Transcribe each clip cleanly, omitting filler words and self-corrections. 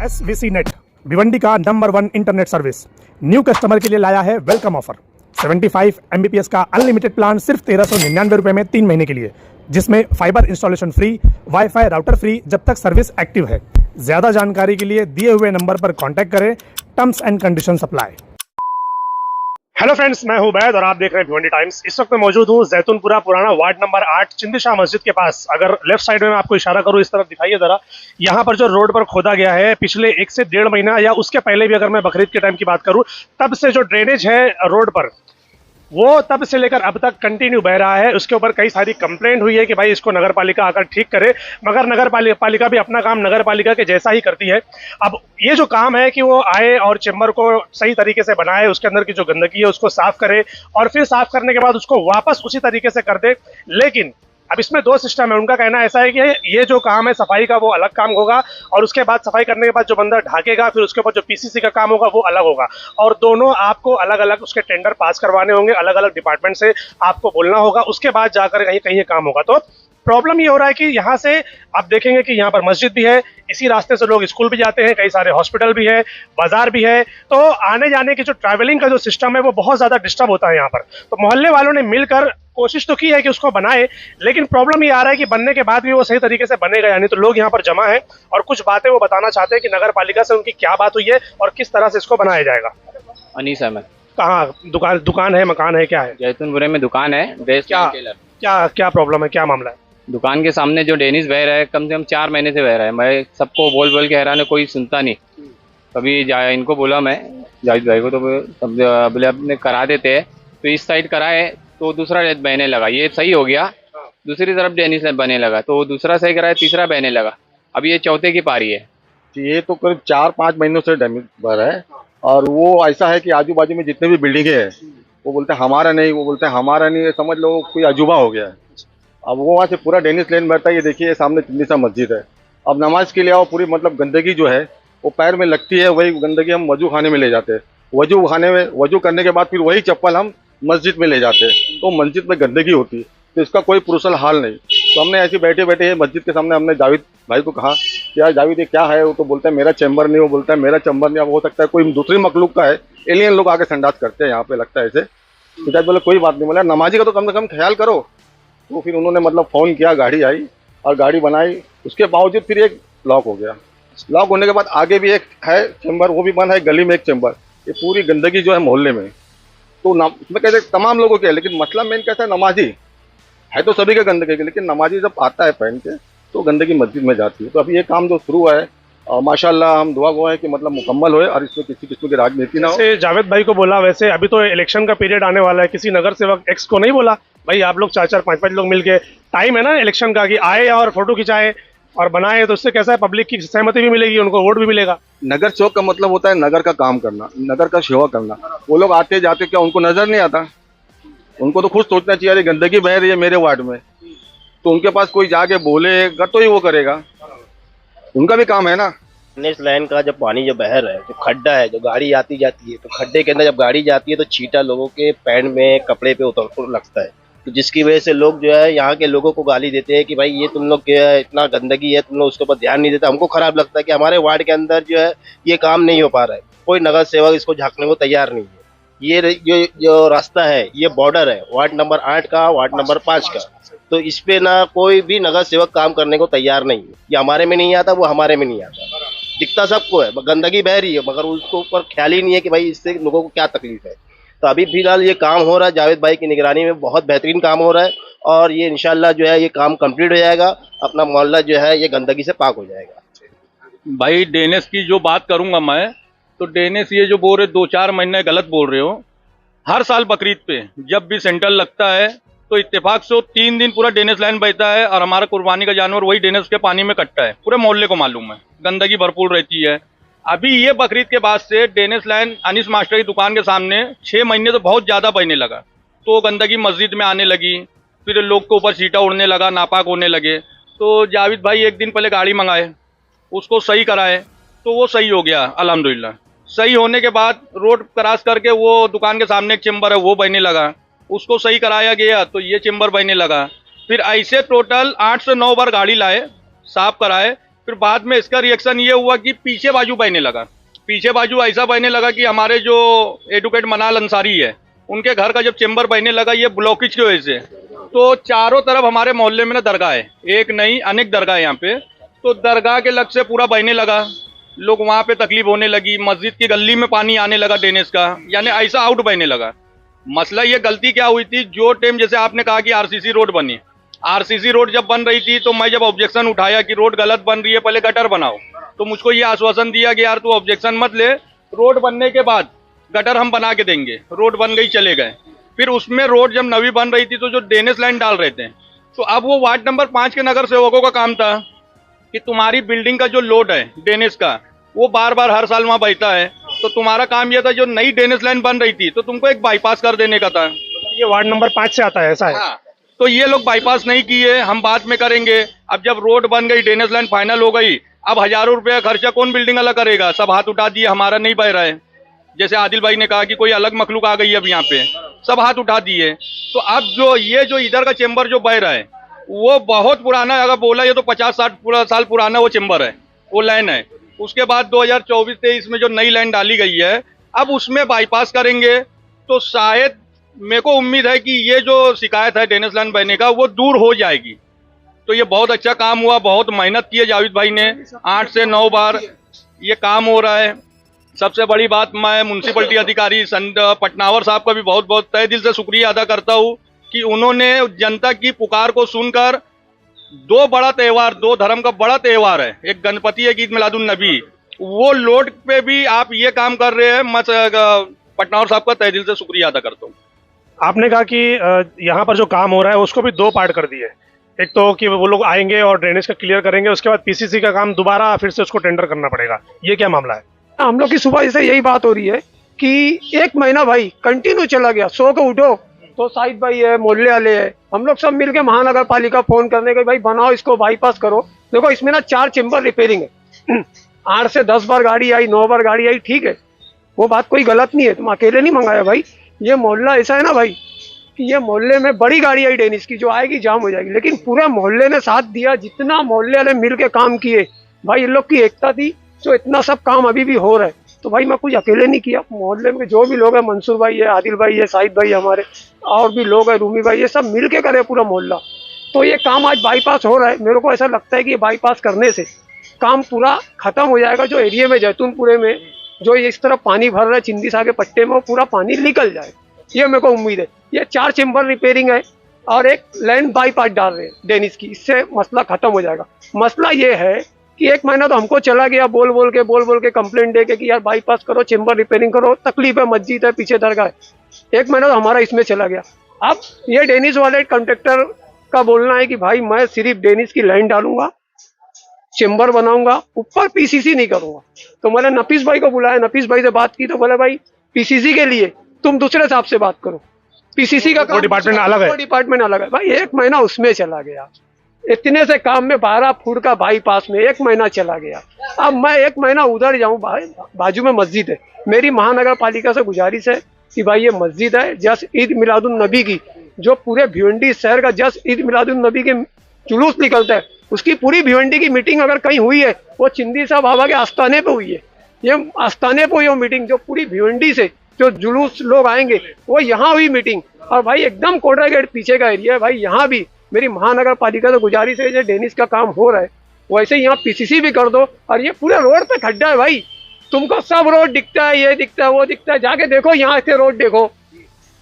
SVC net Bhiwandi का number 1 internet service new customer के लिए लाया है वेलकम ऑफर 75 Mbps का अनलिमिटेड प्लान सिर्फ 1399 रुपये में 3 महीने के लिए, जिसमें fibre installation free, wifi router free जब तक सर्विस एक्टिव है। ज़्यादा जानकारी के लिए दिए हुए नंबर पर कॉन्टैक्ट करें। Terms and condition apply. Hello friends, मैं हूं बैद और आप देख रहे हैं भिवंडी टाइम्स। इस वक्त मैं मौजूद हूं जैतूनपुरा पुराना वार्ड नंबर 8 चिंदी शाह मस्जिद के पास। अगर लेफ्ट साइड में मैं आपको इशारा करूं, इस तरफ दिखाइए जरा, यहाँ पर जो रोड पर खोदा गया है पिछले 1 से 1.5 महीना या उसके पहले भी अगर मैं बकरीद के टाइम की बात करूं, तब से जो ड्रेनेज है रोड पर वो तब से लेकर अब तक कंटिन्यू बह रहा है। उसके ऊपर कई सारी कंप्लेंट हुई है कि भाई इसको नगर पालिका आकर ठीक करे, मगर नगर पालिका भी अपना काम नगर पालिका के जैसा ही करती है। अब ये जो काम है कि वो आए और चेंबर को सही तरीके से बनाए, उसके अंदर की जो गंदगी है उसको साफ करे और फिर साफ करने के बाद उसको वापस उसी तरीके से कर दे। लेकिन अब इसमें 2 सिस्टम है। उनका कहना ऐसा है कि ये जो काम है सफाई का वो अलग काम होगा और उसके बाद सफाई करने के बाद जो बंदा ढाकेगा फिर उसके ऊपर जो पीसीसी का काम होगा वो अलग होगा, और दोनों आपको अलग अलग उसके टेंडर पास करवाने होंगे, अलग अलग डिपार्टमेंट से आपको बोलना होगा, उसके बाद जाकर कहीं कहीं ये काम होगा। तो प्रॉब्लम ये हो रहा है कि यहाँ से आप देखेंगे कि यहाँ पर मस्जिद भी है, इसी रास्ते से लोग स्कूल भी जाते हैं, कई सारे हॉस्पिटल भी है, बाजार भी है, तो आने जाने की जो ट्रैवलिंग का जो सिस्टम है वो बहुत ज़्यादा डिस्टर्ब होता है यहाँ पर। तो मोहल्ले वालों ने मिलकर कोशिश तो की है कि उसको बनाए, लेकिन प्रॉब्लम ये आ रहा है कि बनने के बाद भी वो सही तरीके से बनेगा यानी। तो लोग यहाँ पर जमा है और कुछ बातें वो बताना चाहते हैं कि नगर पालिका से उनकी क्या बात हुई है और किस तरह से इसको बनाया जाएगा। अनीस अहमद। कहाँ दुकान है, मकान है, क्या है? जैतूनपुरे में दुकान है। क्या प्रॉब्लम है, क्या मामला है? दुकान के सामने जो डेनिस बह रहा है कम से कम 4 महीने से बह रहा है। मैं सबको बोल बोल के हैरान है, कोई सुनता नहीं। कभी इनको बोला मैं जावेद भाई को, तो बोले अपने करा देते हैं, तो इस साइड कराए तो दूसरा बहने लगा, ये सही हो गया। दूसरी तरफ डेनिस बहने लगा तो दूसरा सही कराया, तीसरा बहने लगा, अब ये चौथे की पारी है। ये तो करीब 4-5 महीनों से डैमेज बह रहा है और वो ऐसा है कि आजू बाजू में जितने भी बिल्डिंगे हैं वो बोलते हैं हमारा नहीं, वो बोलते हैं हमारा नहीं, समझ लो कोई अजूबा हो गया है। अब वो वहाँ से पूरा डेनिस लेन बहता है। ये देखिए सामने चिंदी शाह मस्जिद है। अब नमाज के लिए आओ, पूरी मतलब गंदगी जो है वो पैर में लगती है, वही गंदगी हम वजू खाने में ले जाते हैं। वजू करने के बाद फिर वही चप्पल हम मस्जिद में ले जाते हैं, तो मस्जिद में गंदगी होती है, तो इसका कोई पुरुषल हाल नहीं। तो हमने ऐसे बैठे बैठे मस्जिद के सामने हमने जावेद भाई को कहा कि यार जावेद ये क्या है? वो तो बोलता है मेरा चैम्बर नहीं, वो बोलता है मेरा चैम्बर नहीं। अब हो सकता है कोई दूसरी मखलूक का है, एलियन लोग आके संडास करते हैं यहाँ पे, लगता है ऐसे। तो जावेद बोले कोई बात नहीं, बोला नमाजी का तो कम से कम ख्याल करो। तो फिर उन्होंने मतलब फ़ोन किया, गाड़ी आई और गाड़ी बनाई, उसके बावजूद फिर एक लॉक हो गया। लॉक होने के बाद आगे भी एक है चैम्बर, वो भी बंद है, गली में एक चैम्बर। ये पूरी गंदगी जो है मोहल्ले में, तो उसमें कहते तमाम लोगों के, लेकिन मसला मेन कैसा है, नमाजी है तो सभी का गंदगी, लेकिन नमाजी जब आता है पहन के तो गंदगी मस्जिद में जाती है। तो अभी ये काम जो शुरू है माशाल्लाह हम दुआ गो है कि मतलब मुकम्मल होए और इसमें किसी किस्म की राजनीति ना हो। जैसे जावेद भाई को बोला, वैसे अभी तो इलेक्शन का पीरियड आने वाला है, किसी नगर सेवक एक्स को नहीं बोला भाई आप लोग 4-4, 5-5 लोग मिलके, टाइम है ना इलेक्शन का, कि आए और फोटो खिंचाए और बनाए, तो उससे कैसा है पब्लिक की सहमति भी मिलेगी, उनको वोट भी मिलेगा। नगर चौक का मतलब होता है नगर का काम करना, नगर का सेवा करना। वो लोग आते जाते क्या उनको नजर नहीं आता? उनको तो खुद सोचना चाहिए अरे गंदगी बह रही है मेरे वार्ड में, तो उनके पास कोई जाके बोलेगा तो ही वो करेगा, उनका भी काम है ना। नेक्स्ट लाइन का जब पानी जो बह रहा है, जो खड्डा है, जो गाड़ी आती जाती है, तो खड्डे के अंदर जब गाड़ी जाती है तो छींटा लोगों के पैंट में, कपड़े पे उतर लगता है, तो जिसकी वजह से लोग जो है यहाँ के लोगों को गाली देते हैं कि भाई ये तुम लोग इतना गंदगी है, तुम लोग उसके ऊपर ध्यान नहीं देते। हमको खराब लगता है कि हमारे वार्ड के अंदर जो है ये काम नहीं हो पा रहा है, कोई नगर सेवक इसको झांकने को तैयार नहीं है। ये जो रास्ता है ये बॉर्डर है वार्ड नंबर 8 का, वार्ड नंबर 5 का, तो इस पे ना कोई भी नगर सेवक काम करने को तैयार नहीं है। ये हमारे में नहीं आता, वो हमारे में नहीं आता, दिखता सबको है गंदगी बह रही है, मगर उसको ऊपर ख्याल ही नहीं है कि भाई इससे लोगों को क्या तकलीफ है। तो अभी फिलहाल ये काम हो रहा है जावेद भाई की निगरानी में, बहुत बेहतरीन काम हो रहा है और ये इंशाल्लाह जो है ये काम कंप्लीट हो जाएगा, अपना मोहल्ला जो है ये गंदगी से पाक हो जाएगा। भाई डेनिस की जो बात करूंगा मैं, तो डेनिस ये जो बोल रहे 2-4 महीने गलत बोल रहे हो। हर साल बकरीद पे जब भी सेंटर लगता है तो इत्तेफाक से 3 दिन पूरा डेनिस लाइन बहता है और हमारा कुर्बानी का जानवर वही डेनिस के पानी में कटता है। पूरे मोहल्ले को मालूम है, गंदगी भरपूर रहती है। अभी ये बकरीद के बाद से डेनिस लाइन अनीस मास्टर की दुकान के सामने 6 महीने तो बहुत ज़्यादा बहने लगा, तो गंदगी मस्जिद में आने लगी, फिर लोग के ऊपर छींटा उड़ने लगा, नापाक होने लगे। तो जावेद भाई एक दिन पहले गाड़ी मंगाए, उसको सही कराए, तो वो सही हो गया अल्हम्दुलिल्लाह। सही होने के बाद रोड क्रॉस करके वो दुकान के सामने एक चेम्बर है वो बहने लगा, उसको सही कराया गया तो ये चेम्बर बहने लगा। फिर ऐसे टोटल 8 से 9 बार गाड़ी लाए, साफ कराए, फिर बाद में इसका रिएक्शन ये हुआ कि पीछे बाजू बहने लगा। पीछे बाजू ऐसा बहने लगा कि हमारे जो एडवोकेट मनाल अंसारी है उनके घर का जब चेम्बर बहने लगा ये ब्लॉकेज की वजह से, तो चारों तरफ हमारे मोहल्ले में ना दरगाह है, एक नहीं अनेक दरगाह है यहाँ पे, तो दरगाह के लग से पूरा बहने लगा। लोग वहाँ पे तकलीफ होने लगी, मस्जिद की गली में पानी आने लगा ड्रेनेज का, यानी ऐसा आउट बहने लगा। मसला ये गलती क्या हुई थी, जो टाइम जैसे आपने कहा कि आरसीसी रोड बनी, आरसीसी रोड जब बन रही थी तो मैं जब ऑब्जेक्शन उठाया कि रोड गलत बन रही है, पहले गटर बनाओ, तो मुझको ये आश्वासन दिया कि यार तू ऑब्जेक्शन मत ले, रोड बनने के बाद गटर हम बना के देंगे। रोड बन गई, चले गए। फिर उसमें रोड जब नवी बन रही थी तो जो ड्रेनेज लाइन डाल रहे थे, तो अब वो वार्ड नंबर 5 के नगर सेवकों का काम था कि तुम्हारी बिल्डिंग का जो लोड है ड्रेनेज का वो बार बार हर साल वहाँ बहता है, तो तुम्हारा काम यह था जो नई ड्रेनेज लाइन बन रही थी तो तुमको एक बाईपास कर देने का था। ये वार्ड नंबर 5 से आता है, ऐसा है? हाँ, तो ये लोग बाईपास नहीं किए, हम बाद में करेंगे। अब जब रोड बन गई, ड्रेनेज लाइन फाइनल हो गई, अब हजारों रुपया खर्चा कौन बिल्डिंग वाला करेगा? सब हाथ उठा दिए, हमारा नहीं बह रहा है। जैसे आदिल भाई ने कहा कि कोई अलग मखलूक आ गई है अब यहाँ पे, सब हाथ उठा दिए। तो अब जो इधर का चेम्बर जो बह रहा है वो बहुत पुराना, अगर बोला ये तो 50-60 साल पुराना वो चेम्बर है, वो लाइन है। उसके बाद 2024-23 में जो नई लाइन डाली गई है, अब उसमें बाईपास करेंगे तो शायद मेरे को उम्मीद है कि ये जो शिकायत है ड्रेनेज लाइन बहने का वो दूर हो जाएगी। तो ये बहुत अच्छा काम हुआ, बहुत मेहनत की है जावेद भाई ने, 8 से 9 बार ये काम हो रहा है। सबसे बड़ी बात, मैं म्युनिसिपलिटी अधिकारी पटनावर साहब का भी बहुत बहुत तहे दिल से शुक्रिया अदा करता हूँ कि उन्होंने जनता की पुकार को सुनकर दो बड़ा त्यौहार, दो धर्म का बड़ा त्यौहार है, एक गणपति है, ईद मिलादुन नबी, वो लोड पे भी आप ये काम कर रहे हैं। मैं पटनावर साहब का तहे दिल से शुक्रिया अदा करता हूँ। आपने कहा कि यहाँ पर जो काम हो रहा है उसको भी 2 पार्ट कर दिए, एक तो कि वो लोग आएंगे और ड्रेनेज का क्लियर करेंगे, उसके बाद पीसीसी का काम दोबारा फिर से उसको टेंडर करना पड़ेगा, ये क्या मामला है? हम लोग की सुबह से यही बात हो रही है कि 1 महीना भाई कंटिन्यू चला गया, सो के उठो तो साहिद भाई है, मोहल्ले वाले है, हम लोग सब मिलके महानगर पालिका फोन करने के भाई बनाओ इसको, बाईपास करो। देखो इसमें ना 4 चेम्बर रिपेयरिंग है, 8 से 10 बार गाड़ी आई, 9 बार गाड़ी आई, ठीक है, वो बात कोई गलत नहीं है, तुम अकेले नहीं मंगाया भाई। ये मोहल्ला ऐसा है ना भाई कि ये मोहल्ले में बड़ी गाड़ी आई ड्रेनेज की, जो आएगी जाम हो जाएगी, लेकिन पूरे मोहल्ले ने साथ दिया, जितना मोहल्ले वाले मिल के काम किए भाई, इन लोग की एकता थी, तो इतना सब काम अभी भी हो रहा है। तो भाई मैं कुछ अकेले नहीं किया, मोहल्ले में जो भी लोग हैं, मंसूर भाई है, आदिल भाई है, साहिद भाई हमारे, और भी लोग हैं, रूमी भाई, ये सब मिल के करे पूरा मोहल्ला। तो ये काम आज बाईपास हो रहा है। मेरे को ऐसा लगता है कि ये बाईपास करने से काम पूरा खत्म हो जाएगा। जो एरिया में जैतूनपुरे में जो इस तरफ पानी भर रहा है चिंदी साह के पट्टे में, वो पूरा पानी निकल जाए, ये मेरे को उम्मीद है। ये 4 चेम्बर रिपेयरिंग है और एक लैंड बाईपास डाल रहे हैं ड्रेनेज की, इससे मसला खत्म हो जाएगा। मसला ये है कि 1 महीना तो हमको चला गया बोल बोल के कंप्लेंट दे के कि यार बाईपास करो, चेम्बर रिपेयरिंग करो, तकलीफ है, मस्जिद है, पीछे दरगाह है। 1 महीना तो हमारा इसमें चला गया। अब ये ड्रेनेज वाले कॉन्ट्रेक्टर का बोलना है कि भाई मैं सिर्फ ड्रेनेज की लाइन डालूंगा, चेम्बर बनाऊंगा, ऊपर पीसीसी नहीं करूंगा। तो मैंने नफीस भाई को बुलाया, नफीस भाई से बात की तो बोला भाई पीसीसी के लिए तुम दूसरे साहब से बात करो, पीसीसी का काम डिपार्टमेंट अलग है, वो डिपार्टमेंट अलग है। भाई 1 महीना उसमें चला गया, इतने से काम में 12 फुट का बाईपास में 1 महीना चला गया। अब मैं 1 महीना उधर जाऊं, बाजू में मस्जिद है, मेरी महानगर पालिका से गुजारिश है कि भाई ये मस्जिद है, जस्ट ईद मिलादुन नबी की, जो पूरे भिवंडी शहर का जस्ट ईद मिलादुन नबी के जुलूस निकलता है, उसकी पूरी भिवंडी की मीटिंग अगर कहीं हुई है वो चिंदी साहब बाबा के आस्थाने पे हुई है। ये आस्थाने पे हुई वो मीटिंग, जो पूरी भिवंडी से जो जुलूस लोग आएंगे वो यहाँ हुई मीटिंग। और भाई एकदम कोटरा गेट पीछे का एरिया है भाई, यहाँ भी मेरी महानगर पालिका से गुजारिश है, जो ड्रेनेज का काम हो रहा है वैसे यहाँ पीसीसी भी कर दो। और ये पूरे रोड पे खड्डा है भाई, तुमको सब रोड दिखता है, ये दिखता है, वो दिखता है, जाके देखो यहाँ से रोड देखो,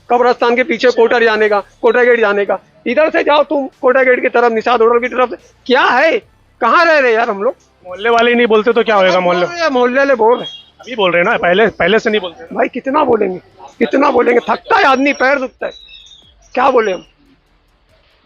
कब्रस्तान के पीछे कोटर जाने का, कोटरा गेट जाने का, इधर से जाओ तुम कोटरा गेट की तरफ, निषाद होटल की तरफ, क्या है, कहाँ रह रहे यार हम लोग? मोहल्ले वाले ही नहीं बोलते तो क्या होगा? मोहल्ले वाले बोल रहे, अभी बोल रहे हैं ना, पहले से नहीं बोलते भाई कितना बोलेंगे, कितना बोलेंगे, थकता है आदमी, पैर दुखता है, क्या बोले हम,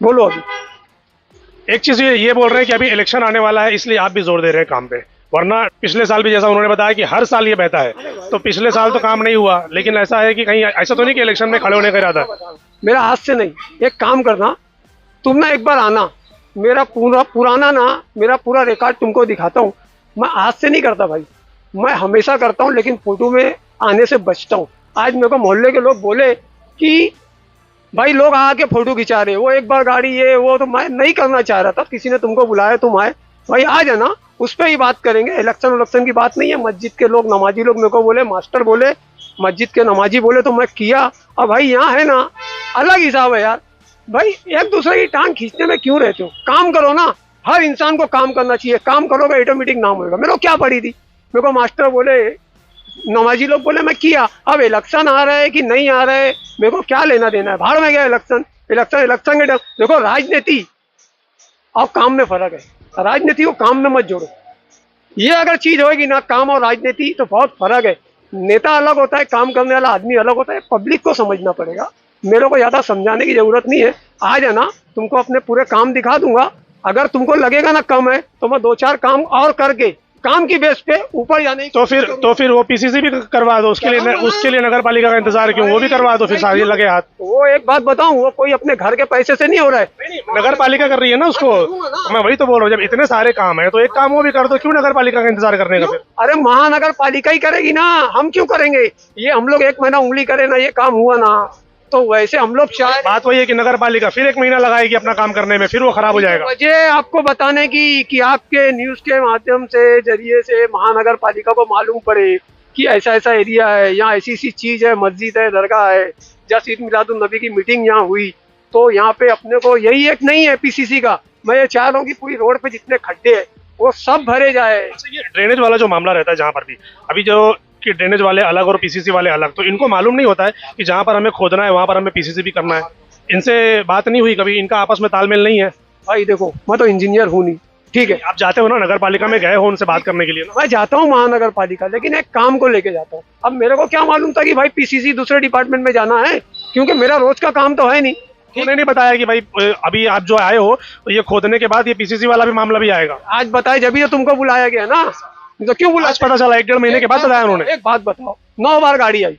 बोलो। अभी एक चीज ये बोल रहे हैं कि अभी इलेक्शन आने वाला है इसलिए आप भी जोर दे रहे हैं काम पे, वरना पिछले साल भी जैसा उन्होंने बताया कि हर साल ये बहता है, तो पिछले साल तो काम नहीं हुआ, लेकिन ऐसा है कि कहीं ऐसा तो नहीं कि इलेक्शन में खड़े होने का इरादा है? मेरा हाथ से नहीं, एक काम करना तुम ना, एक बार आना, मेरा मेरा पूरा रिकॉर्ड तुमको दिखाता हूँ। मैं हाथ से नहीं करता भाई, मैं हमेशा करता हूँ, लेकिन फोटो में आने से बचता हूँ। आज मेरे को मोहल्ले के लोग बोले कि भाई लोग आके फोटो खिंचा रहे, वो एक बार गाड़ी ये वो, तो मैं नहीं करना चाह रहा था, किसी ने तुमको बुलाया, तुम आए, भाई आ जाना, उस पर ही बात करेंगे। इलेक्शन की बात नहीं है। मस्जिद के लोग, नमाजी लोग मेरे को बोले, मास्टर बोले, मस्जिद के नमाजी बोले तो मैं किया। अब भाई यहाँ है ना अलग हिसाब है यार। भाई एक दूसरे की टांग खींचने में क्यों रहते हो? काम करो ना। हर इंसान को काम करना चाहिए। काम करोगे ऑटोमेटिक नाम होगा। मेरे को क्या पड़ी थी? मेरे को मास्टर बोले, नमाजी लोग बोले, मैं किया। अब इलेक्शन आ रहा है कि नहीं आ रहा है मेरे को क्या लेना देना है? भाड़ में गया इलेक्शन के डर। देखो राजनीति और काम में फर्क है। राजनीति को काम में मत जोड़ो। ये अगर चीज होगी ना, काम और राजनीति, तो बहुत फर्क है। नेता अलग होता है, काम करने वाला आदमी अलग होता है। पब्लिक को समझना पड़ेगा। मेरे को ज्यादा समझाने की जरूरत नहीं है। आ जाना, तुमको अपने पूरे काम दिखा दूंगा। अगर तुमको लगेगा ना कम है तो मैं 2-4 काम और करके काम की बेस पे ऊपर जाने की। तो फिर वो पीसीसी भी करवा दो। उसके लिए नगर पालिका का इंतजार क्यों? वो भी करवा दो फिर, सारी लगे हाथ। वो एक बात बताऊं, वो कोई अपने घर के पैसे से नहीं हो रहा है। नगर पालिका कर रही है ना उसको। मैं वही तो बोल रहा हूँ, जब इतने सारे काम है तो एक काम वो भी कर दो। क्यों नगर पालिका का इंतजार करने का फिर? अरे महानगर पालिका ही करेगी ना, हम क्यों करेंगे? ये हम लोग 1 महीना उंगली करे ना, ये काम हुआ ना, तो वैसे हम लोग शायद। बात वही है कि नगर पालिका फिर 1 महीना लगाएगी अपना काम करने में, फिर वो खराब हो जाएगा। वजह आपको बताने की कि आपके न्यूज के माध्यम से, जरिए से महानगर पालिका को मालूम पड़े कि ऐसा ऐसा एरिया है, यहाँ ऐसी ऐसी चीज है, मस्जिद है, दरगाह है, जैसे ईद मिलादुन नबी की मीटिंग यहाँ हुई, तो यहाँ पे अपने को यही एक नहीं है पीसीसी का। मैं ये चाह रहा हूँ कि पूरी रोड पे जितने खड्डे है वो सब भरे जाए। ये ड्रेनेज वाला जो मामला रहता है जहाँ पर भी, अभी जो कि ड्रेनेज वाले अलग और पीसीसी वाले अलग, तो इनको मालूम नहीं होता है कि जहाँ पर हमें खोदना है वहाँ पर हमें पीसीसी भी करना है। इनसे बात नहीं हुई कभी? इनका आपस में तालमेल नहीं है? भाई देखो, मैं तो इंजीनियर हूँ नहीं, ठीक है। आप जाते हो ना नगर पालिका में, गए हो उनसे बात करने के लिए ना? मैं जाता हूँ महानगर पालिका, लेकिन एक काम को लेके जाता हूँ। अब मेरे को क्या मालूम था कि भाई पीसीसी दूसरे डिपार्टमेंट में जाना है, क्योंकि मेरा रोज का काम तो है नहीं। उन्होंने नहीं बताया कि भाई अभी आप जो आए हो तो ये खोदने के बाद ये पीसीसी वाला भी मामला भी आएगा? आज बताए, जब भी तो तुमको बुलाया गया ना, तो क्यों बुलाया? आज पता चला 1-1.5 महीने के बाद बताया उन्होंने। एक बात बताओ, 9 बार गाड़ी आई,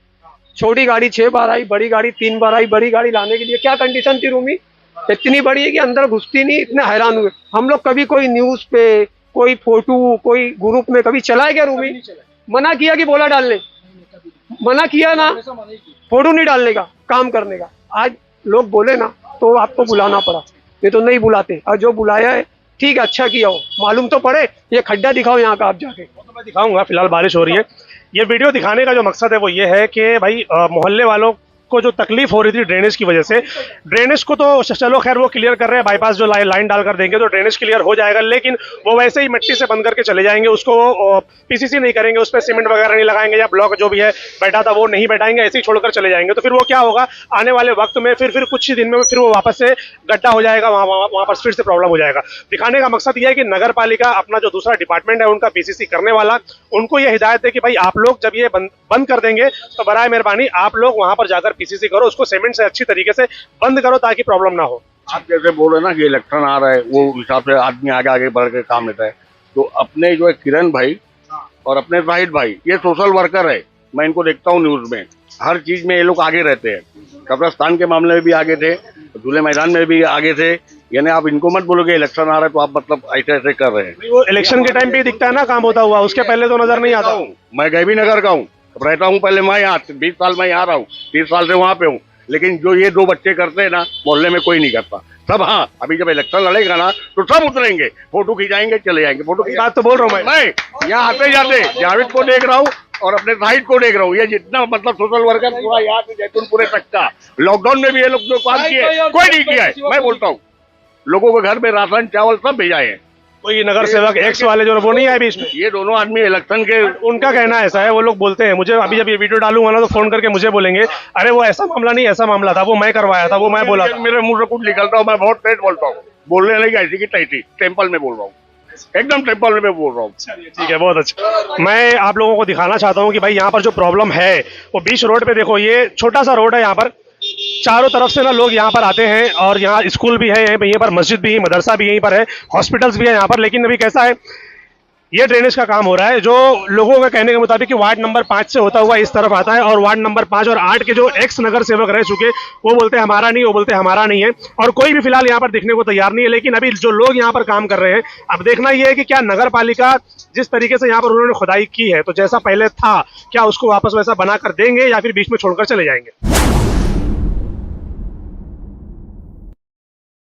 छोटी गाड़ी 6 बार आई, बड़ी गाड़ी 3 बार आई। बड़ी गाड़ी लाने के लिए क्या कंडीशन थी रूमी? इतनी बड़ी है कि अंदर घुसती नहीं। इतने हैरान हुए हम लोग। कभी कोई न्यूज पे, कोई फोटो, कोई ग्रुप में कभी चलाए गया रूमी? मना किया कि बोला डालने, मना किया ना, फोटो नहीं डालने का, काम करने का। आज लोग बोले ना तो आपको बुलाना पड़ा, ये तो नहीं बुलाते। और जो बुलाया है ठीक है, अच्छा किया हो, मालूम तो पड़े। ये खड्डा दिखाओ यहाँ का आप जाके। तो मैं दिखाऊंगा, फिलहाल बारिश हो रही है। ये वीडियो दिखाने का जो मकसद है वो ये है कि भाई मोहल्ले वालों को जो तकलीफ हो रही थी ड्रेनेज की वजह से, ड्रेनेज को तो चलो खैर वो क्लियर कर रहे हैं, बाईपास जो लाइन डाल कर देंगे तो ड्रेनेज क्लियर हो जाएगा, लेकिन वो वैसे ही मिट्टी से बंद करके चले जाएंगे। उसको पीसीसी नहीं करेंगे, उस पर सीमेंट वगैरह नहीं लगाएंगे, या ब्लॉक जो भी है बैठा था वो नहीं बैठाएंगे, ऐसे ही छोड़कर चले जाएंगे। तो फिर वो क्या होगा, आने वाले वक्त में फिर कुछ ही दिन में फिर वो वापस से गड्ढा हो जाएगा, वहाँ पर फिर से प्रॉब्लम हो जाएगा। दिखाने का मकसद ये है कि नगर पालिका अपना जो दूसरा डिपार्टमेंट है उनका पीसीसी करने वाला, उनको ये हिदायत है कि भाई आप लोग जब ये बंद कर देंगे तो बराए मेहरबानी आप लोग वहां पर जाकर पीसीसी करो, उसको सीमेंट से अच्छी तरीके से बंद करो ताकि प्रॉब्लम ना हो। आप जैसे बोल रहे हैं ना कि इलेक्शन आ रहा है, वो हिसाब से आदमी आगे आगे बढ़ के काम लेता है। तो अपने जो है किरण भाई और अपने शाहिद भाई, ये सोशल वर्कर है। मैं इनको देखता हूँ न्यूज में, हर चीज में ये लोग आगे रहते हैं। कब्रिस्तान के मामले में भी आगे थे, झूले मैदान में भी आगे थे। यानी आप इनको मत बोलोगे इलेक्शन आ रहा है तो आप मतलब ऐसे ऐसे कर रहे हैं। वो इलेक्शन के टाइम पे दिखता है ना काम होता हुआ, उसके पहले तो नजर नहीं आता। मैं गैबी नगर का हूँ, रहता हूँ पहले मैं यहाँ 20 साल मैं यहाँ रहा हूँ, 30 साल से वहाँ पे हूँ। लेकिन जो ये 2 बच्चे करते हैं ना, मोहल्ले में कोई नहीं करता। सब हाँ, अभी जब इलेक्शन लड़ेगा ना तो सब उतरेंगे, फोटो खिंचाएंगे, चले जाएंगे। फोटो की बात तो बोल रहा हूँ मैं यहाँ आते जाते जावेद को देख रहा हूँ और अपने शाहिद को देख रहा हूँ। ये जितना मतलब सोशल वर्कर पूरा यहाँ से जैतूनपुरे तक का, लॉकडाउन में भी ये लोग जो काम किए कोई नहीं किया है। मैं बोलता हूँ लोगों के घर में राशन चावल सब भेजा है। कोई नगर सेवक एक्स वाले जो वो नहीं आए बीच में? ये दोनों आदमी इलेक्शन के, उनका कहना ऐसा है, वो लोग बोलते हैं मुझे, अभी जब ये वीडियो डालूंगा ना तो फोन करके मुझे बोलेंगे अरे वो ऐसा मामला नहीं, ऐसा मामला था, वो मैं करवाया था, वो मैं बोला था। मेरे मुंह से कुछ निकलता हूँ, मैं बहुत तेज बोलता हूँ, बोलने नहीं ऐसी की तैसी, टेम्पल में बोल रहा हूँ, एकदम टेम्पल में बोल रहा हूँ। ठीक है, बहुत अच्छा। मैं आप लोगों को दिखाना चाहता हूँ कि भाई यहाँ पर जो प्रॉब्लम है वो बीच रोड पे देखो, ये छोटा सा रोड है, यहाँ पर चारों तरफ से ना लोग यहाँ पर आते हैं और यहाँ स्कूल भी है, यहीं पर मस्जिद भी है, मदरसा भी यहीं पर है, हॉस्पिटल्स भी है यहाँ पर। लेकिन अभी कैसा है, ये ड्रेनेज का काम हो रहा है जो लोगों के कहने के मुताबिक कि वार्ड नंबर 5 से होता हुआ इस तरफ आता है, और वार्ड नंबर 5 और 8 के जो एक्स नगर सेवक रह चुके वो बोलते हैं हमारा नहीं, वो बोलते हैं हमारा नहीं है, और कोई भी फिलहाल यहाँ पर दिखने को तैयार नहीं है। लेकिन अभी जो लोग यहाँ पर काम कर रहे हैं, अब देखना ये है कि क्या नगर पालिका जिस तरीके से यहाँ पर उन्होंने खुदाई की है तो जैसा पहले था क्या उसको वापस वैसा बनाकर देंगे या फिर बीच में छोड़कर चले जाएंगे।